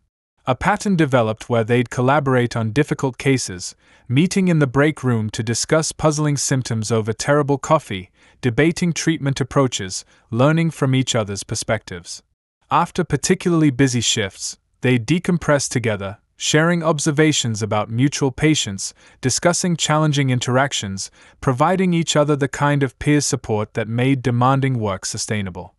A pattern developed where they'd collaborate on difficult cases, meeting in the break room to discuss puzzling symptoms over terrible coffee, debating treatment approaches, learning from each other's perspectives. After particularly busy shifts, they'd decompress together, sharing observations about mutual patients, discussing challenging interactions, providing each other the kind of peer support that made demanding work sustainable.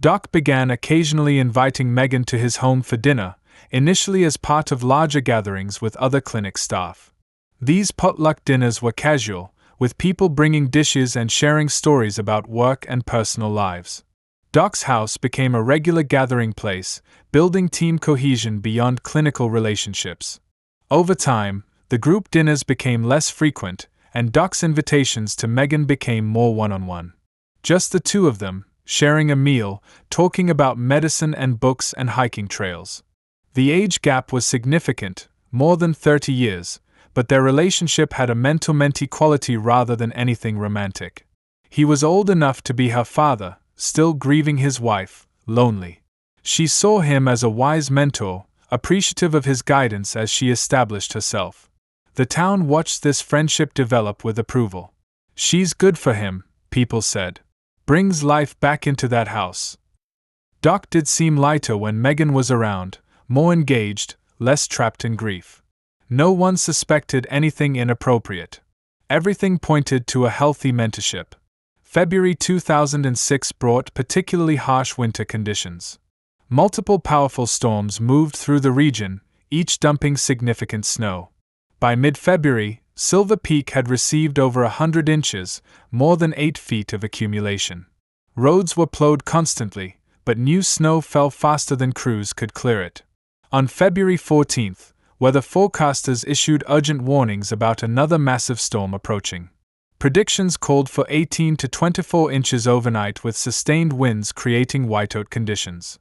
Doc began occasionally inviting Megan to his home for dinner, initially as part of larger gatherings with other clinic staff. These potluck dinners were casual, with people bringing dishes and sharing stories about work and personal lives. Doc's house became a regular gathering place, building team cohesion beyond clinical relationships. Over time, the group dinners became less frequent, and Doc's invitations to Megan became more one-on-one. Just the two of them, sharing a meal, talking about medicine and books and hiking trails. The age gap was significant, more than 30 years, but their relationship had a mentor-mentee quality rather than anything romantic. He was old enough to be her father, still grieving his wife, lonely. She saw him as a wise mentor, appreciative of his guidance as she established herself. The town watched this friendship develop with approval. "She's good for him," people said. "Brings life back into that house." Doc did seem lighter when Megan was around, more engaged, less trapped in grief. No one suspected anything inappropriate. Everything pointed to a healthy mentorship. February 2006 brought particularly harsh winter conditions. Multiple powerful storms moved through the region, each dumping significant snow. By mid-February, Silverpeak had received over 100 inches, more than 8 feet of accumulation. Roads were plowed constantly, but new snow fell faster than crews could clear it. On February 14th, weather forecasters issued urgent warnings about another massive storm approaching. Predictions called for 18 to 24 inches overnight with sustained winds creating whiteout conditions.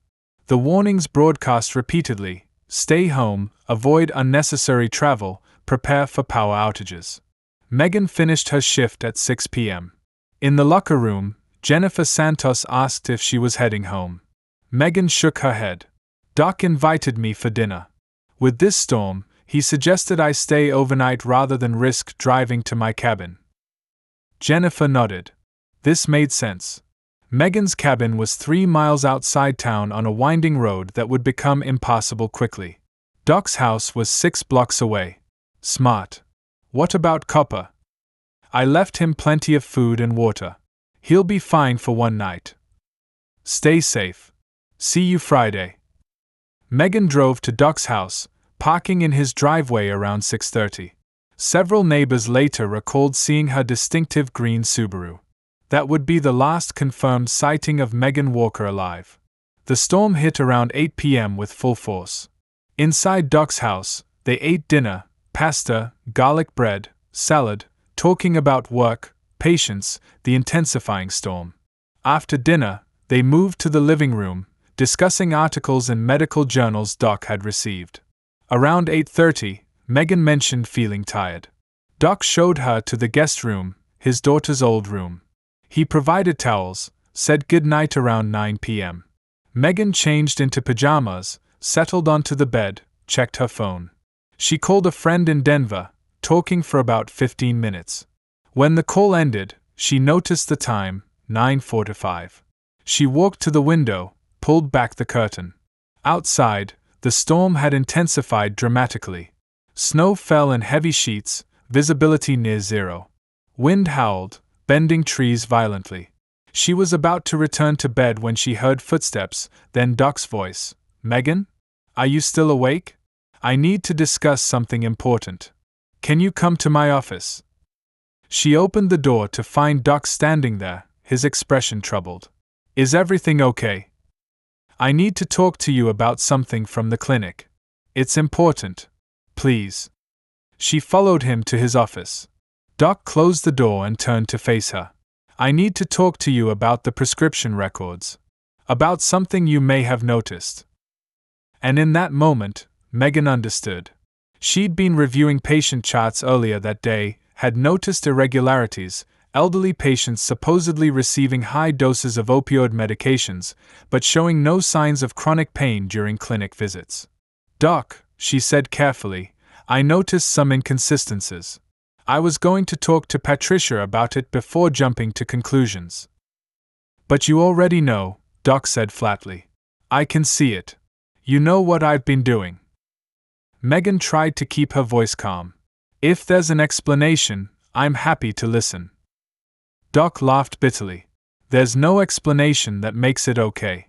The warnings broadcast repeatedly: stay home, avoid unnecessary travel, prepare for power outages. Megan finished her shift at 6 p.m. In the locker room, Jennifer Santos asked if she was heading home. Megan shook her head. "Doc invited me for dinner. With this storm, he suggested I stay overnight rather than risk driving to my cabin." Jennifer nodded. This made sense. Megan's cabin was 3 miles outside town on a winding road that would become impassable quickly. Doc's house was 6 blocks away. Smart. What about Copper? "I left him plenty of food and water. He'll be fine for one night." "Stay safe. See you Friday." Megan drove to Doc's house, parking in his driveway around 6:30. Several neighbors later recalled seeing her distinctive green Subaru. That would be the last confirmed sighting of Megan Walker alive. The storm hit around 8 p.m. with full force. Inside Doc's house, they ate dinner, pasta, garlic bread, salad, talking about work, patience, the intensifying storm. After dinner, they moved to the living room, discussing articles in medical journals Doc had received. Around 8:30, Megan mentioned feeling tired. Doc showed her to the guest room, his daughter's old room. He provided towels, said goodnight around 9 p.m. Megan changed into pajamas, settled onto the bed, checked her phone. She called a friend in Denver, talking for about 15 minutes. When the call ended, she noticed the time, 9:45. She walked to the window, pulled back the curtain. Outside, the storm had intensified dramatically. Snow fell in heavy sheets, visibility near zero. Wind howled, bending trees violently. She was about to return to bed when she heard footsteps, then Doc's voice. "Megan? Are you still awake? I need to discuss something important. Can you come to my office?" She opened the door to find Doc standing there, his expression troubled. "Is everything okay? I need to talk to you about something from the clinic. It's important. Please." She followed him to his office. Doc closed the door and turned to face her. "I need to talk to you about the prescription records. About something you may have noticed." And in that moment, Megan understood. She'd been reviewing patient charts earlier that day, had noticed irregularities, elderly patients supposedly receiving high doses of opioid medications, but showing no signs of chronic pain during clinic visits. "Doc," she said carefully, "I noticed some inconsistencies. I was going to talk to Patricia about it before jumping to conclusions." "But you already know," Doc said flatly. "I can see it. You know what I've been doing." Megan tried to keep her voice calm. "If there's an explanation, I'm happy to listen." Doc laughed bitterly. "There's no explanation that makes it okay.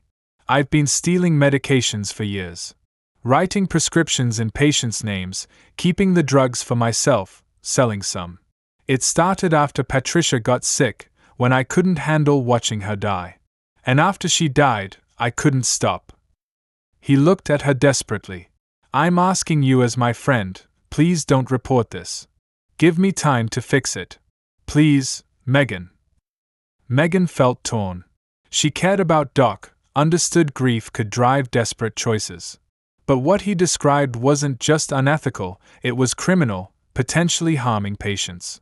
I've been stealing medications for years. Writing prescriptions in patients' names, keeping the drugs for myself, selling some. It started after Patricia got sick, when I couldn't handle watching her die. And after she died, I couldn't stop." He looked at her desperately. "I'm asking you as my friend, please don't report this. Give me time to fix it. Please, Megan." Megan felt torn. She cared about Doc, understood grief could drive desperate choices. But what he described wasn't just unethical, it was criminal, potentially harming patients.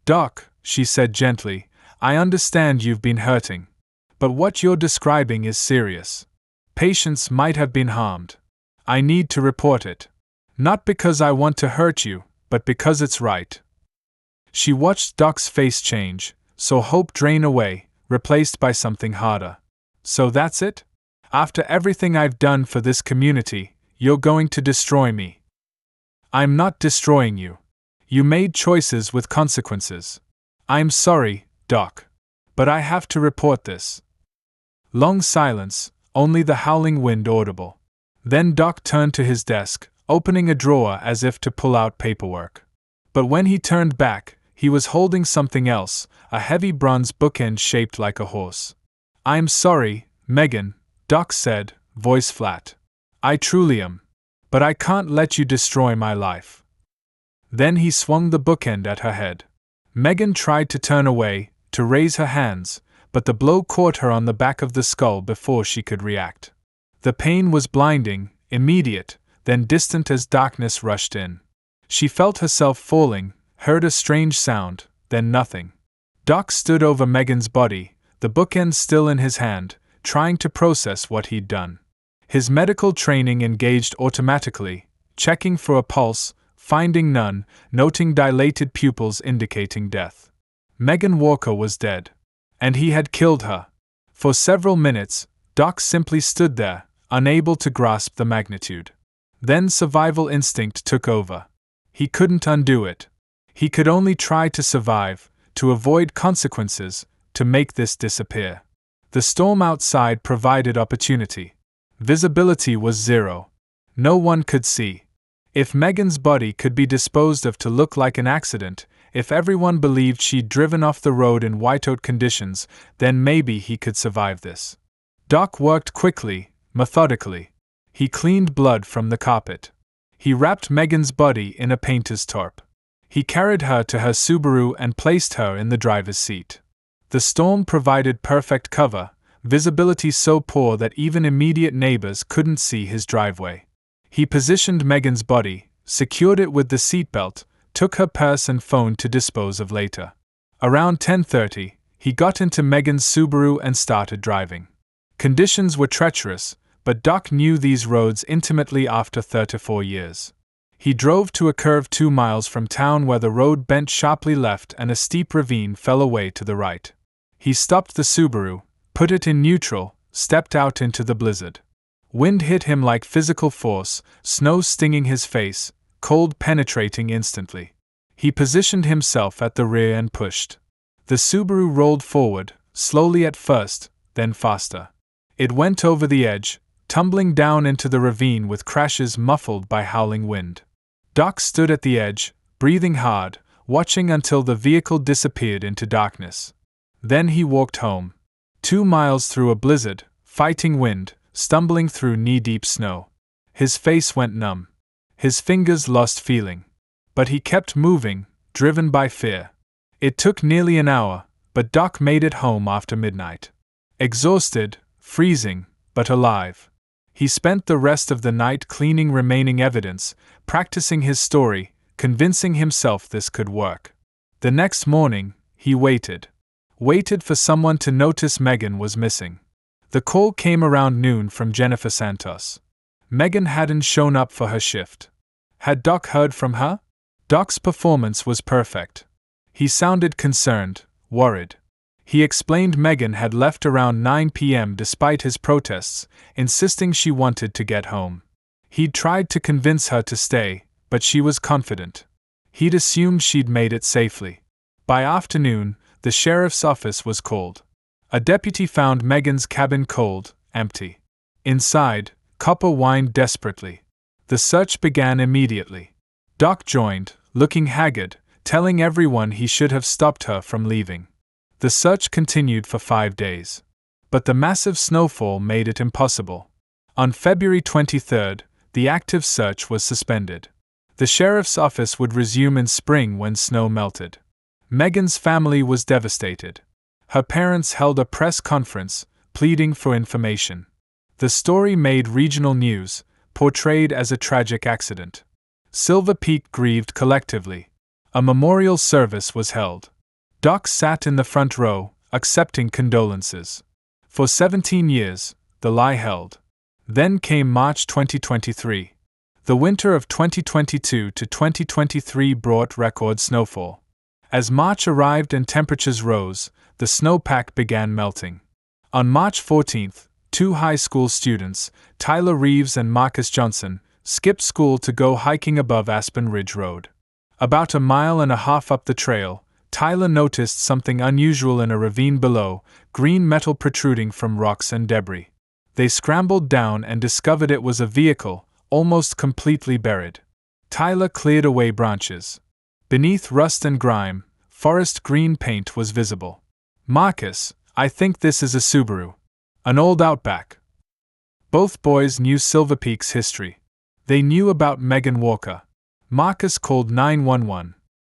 "Doc," she said gently, "I understand you've been hurting. But what you're describing is serious. Patients might have been harmed. I need to report it. Not because I want to hurt you, but because it's right." She watched Doc's face change, saw hope drain away, replaced by something harder. "So that's it? After everything I've done for this community, you're going to destroy me?" "I'm not destroying you. You made choices with consequences. I'm sorry, Doc. But I have to report this." Long silence, only the howling wind audible. Then Doc turned to his desk, opening a drawer as if to pull out paperwork. But when he turned back, he was holding something else, a heavy bronze bookend shaped like a horse. "I'm sorry, Megan," Doc said, voice flat. "I truly am. But I can't let you destroy my life." Then he swung the bookend at her head. Megan tried to turn away, to raise her hands, but the blow caught her on the back of the skull before she could react. The pain was blinding, immediate, then distant as darkness rushed in. She felt herself falling, heard a strange sound, then nothing. Doc stood over Megan's body, the bookend still in his hand, trying to process what he'd done. His medical training engaged automatically, checking for a pulse, finding none, noting dilated pupils indicating death. Megan Walker was dead. And he had killed her. For several minutes, Doc simply stood there, unable to grasp the magnitude. Then survival instinct took over. He couldn't undo it. He could only try to survive, to avoid consequences, to make this disappear. The storm outside provided opportunity. Visibility was zero. No one could see. If Megan's body could be disposed of to look like an accident, if everyone believed she'd driven off the road in whiteout conditions, then maybe he could survive this. Doc worked quickly, methodically. He cleaned blood from the carpet. He wrapped Megan's body in a painter's tarp. He carried her to her Subaru and placed her in the driver's seat. The storm provided perfect cover, visibility so poor that even immediate neighbors couldn't see his driveway. He positioned Megan's body, secured it with the seatbelt, took her purse and phone to dispose of later. Around 10:30, he got into Megan's Subaru and started driving. Conditions were treacherous, but Doc knew these roads intimately after 34 years. He drove to a curve 2 miles from town where the road bent sharply left and a steep ravine fell away to the right. He stopped the Subaru, put it in neutral, stepped out into the blizzard. Wind hit him like physical force, snow stinging his face, cold penetrating instantly. He positioned himself at the rear and pushed. The Subaru rolled forward, slowly at first, then faster. It went over the edge, tumbling down into the ravine with crashes muffled by howling wind. Doc stood at the edge, breathing hard, watching until the vehicle disappeared into darkness. Then he walked home. 2 miles through a blizzard, fighting wind, stumbling through knee-deep snow. His face went numb. His fingers lost feeling. But he kept moving, driven by fear. It took nearly an hour, but Doc made it home after midnight. Exhausted, freezing, but alive. He spent the rest of the night cleaning remaining evidence, practicing his story, convincing himself this could work. The next morning, he waited. Waited for someone to notice Megan was missing. The call came around noon from Jennifer Santos. Megan hadn't shown up for her shift. Had Doc heard from her? Doc's performance was perfect. He sounded concerned, worried. He explained Megan had left around 9 p.m. despite his protests, insisting she wanted to get home. He'd tried to convince her to stay, but she was confident. He'd assumed she'd made it safely. By afternoon, the sheriff's office was called. A deputy found Megan's cabin cold, empty. Inside, Copper whined desperately. The search began immediately. Doc joined, looking haggard, telling everyone he should have stopped her from leaving. The search continued for 5 days. But the massive snowfall made it impossible. On February 23, the active search was suspended. The sheriff's office would resume in spring when snow melted. Megan's family was devastated. Her parents held a press conference, pleading for information. The story made regional news, portrayed as a tragic accident. Silverpeak grieved collectively. A memorial service was held. Doc sat in the front row, accepting condolences. For 17 years, the lie held. Then came March 2023. The winter of 2022 to 2023 brought record snowfall. As March arrived and temperatures rose, the snowpack began melting. On March 14th, 2 high school students, Tyler Reeves and Marcus Johnson, skipped school to go hiking above Aspen Ridge Road. About 1.5 miles up the trail, Tyler noticed something unusual in a ravine below, green metal protruding from rocks and debris. They scrambled down and discovered it was a vehicle, almost completely buried. Tyler cleared away branches. Beneath rust and grime, forest green paint was visible. Marcus, I think this is a Subaru. An old Outback. Both boys knew Silverpeak's history. They knew about Megan Walker. Marcus called 911.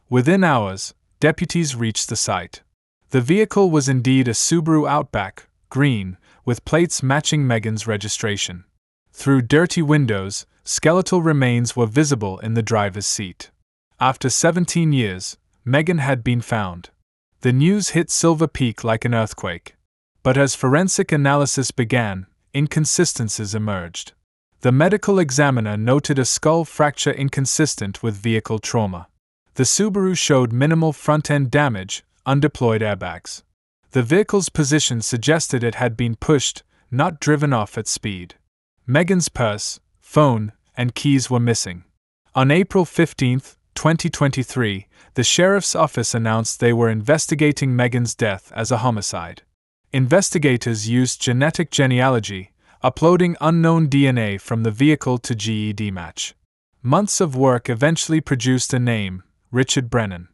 Within hours, deputies reached the site. The vehicle was indeed a Subaru Outback, green, with plates matching Megan's registration. Through dirty windows, skeletal remains were visible in the driver's seat. After 17 years, Megan had been found. The news hit Silverpeak like an earthquake. But as forensic analysis began, inconsistencies emerged. The medical examiner noted a skull fracture inconsistent with vehicle trauma. The Subaru showed minimal front-end damage, undeployed airbags. The vehicle's position suggested it had been pushed, not driven off at speed. Megan's purse, phone, and keys were missing. On April 15, 2023, the sheriff's office announced they were investigating Megan's death as a homicide. Investigators used genetic genealogy, uploading unknown DNA from the vehicle to GED match. Months of work eventually produced a name, Richard Brennan.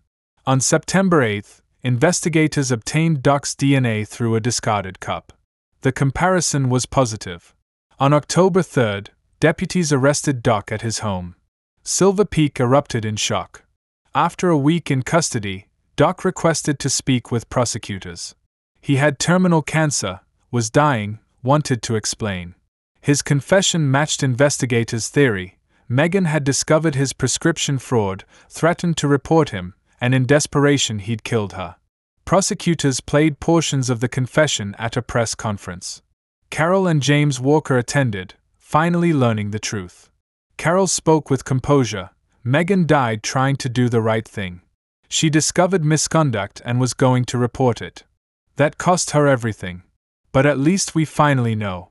On September 8, investigators obtained Doc's DNA through a discarded cup. The comparison was positive. On October 3, deputies arrested Doc at his home. Silverpeak erupted in shock. After a week in custody, Doc requested to speak with prosecutors. He had terminal cancer, was dying, wanted to explain. His confession matched investigators' theory. Megan had discovered his prescription fraud, threatened to report him, and in desperation he'd killed her. Prosecutors played portions of the confession at a press conference. Carol and James Walker attended, finally learning the truth. Carol spoke with composure. Megan died trying to do the right thing. She discovered misconduct and was going to report it. That cost her everything. But at least we finally know.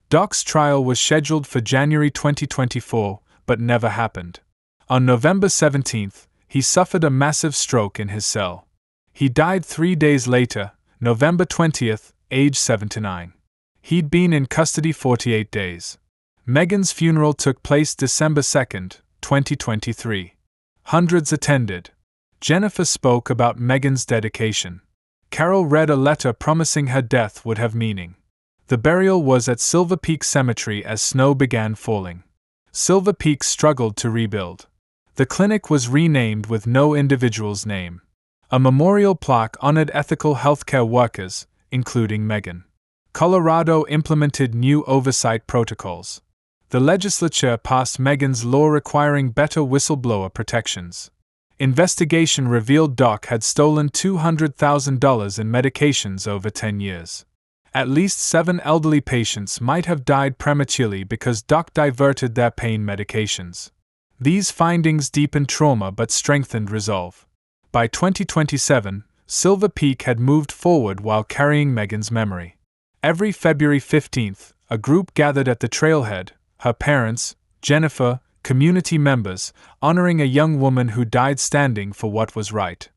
Doc's trial was scheduled for January 2024, but never happened. On November 17, he suffered a massive stroke in his cell. He died 3 days later, November 20, age 79. He'd been in custody 48 days. Megan's funeral took place December 2, 2023. Hundreds attended. Jennifer spoke about Megan's dedication. Carol read a letter promising her death would have meaning. The burial was at Silverpeak Cemetery as snow began falling. Silverpeak struggled to rebuild. The clinic was renamed with no individual's name. A memorial plaque honored ethical healthcare workers, including Megan. Colorado implemented new oversight protocols. The legislature passed Megan's law requiring better whistleblower protections. Investigation revealed Doc had stolen $200,000 in medications over 10 years. At least 7 elderly patients might have died prematurely because Doc diverted their pain medications. These findings deepened trauma but strengthened resolve. By 2027, Silverpeak had moved forward while carrying Megan's memory. Every February 15th, a group gathered at the trailhead, her parents, Jennifer, community members, honoring a young woman who died standing for what was right.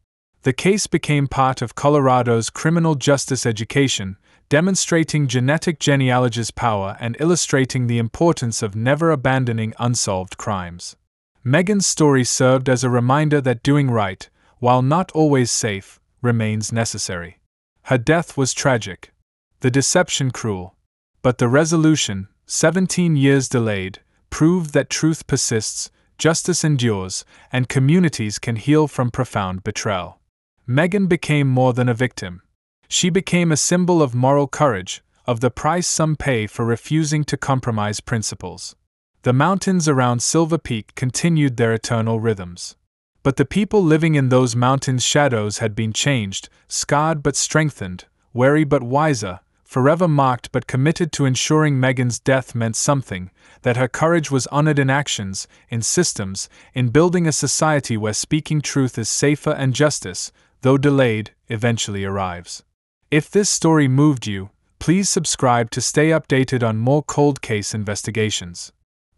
The case became part of Colorado's criminal justice education, demonstrating genetic genealogy's power and illustrating the importance of never abandoning unsolved crimes. Megan's story served as a reminder that doing right, while not always safe, remains necessary. Her death was tragic, the deception cruel, but the resolution, 17 years delayed, proved that truth persists, justice endures, and communities can heal from profound betrayal. Megan became more than a victim. She became a symbol of moral courage, of the price some pay for refusing to compromise principles. The mountains around Silverpeak continued their eternal rhythms. But the people living in those mountains' shadows had been changed, scarred but strengthened, wary but wiser, forever marked but committed to ensuring Megan's death meant something, that her courage was honored in actions, in systems, in building a society where speaking truth is safer and justice, though delayed, eventually arrives. If this story moved you, please subscribe to stay updated on more cold case investigations.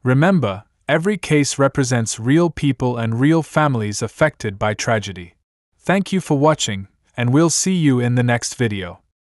Remember, every case represents real people and real families affected by tragedy. Thank you for watching, and we'll see you in the next video.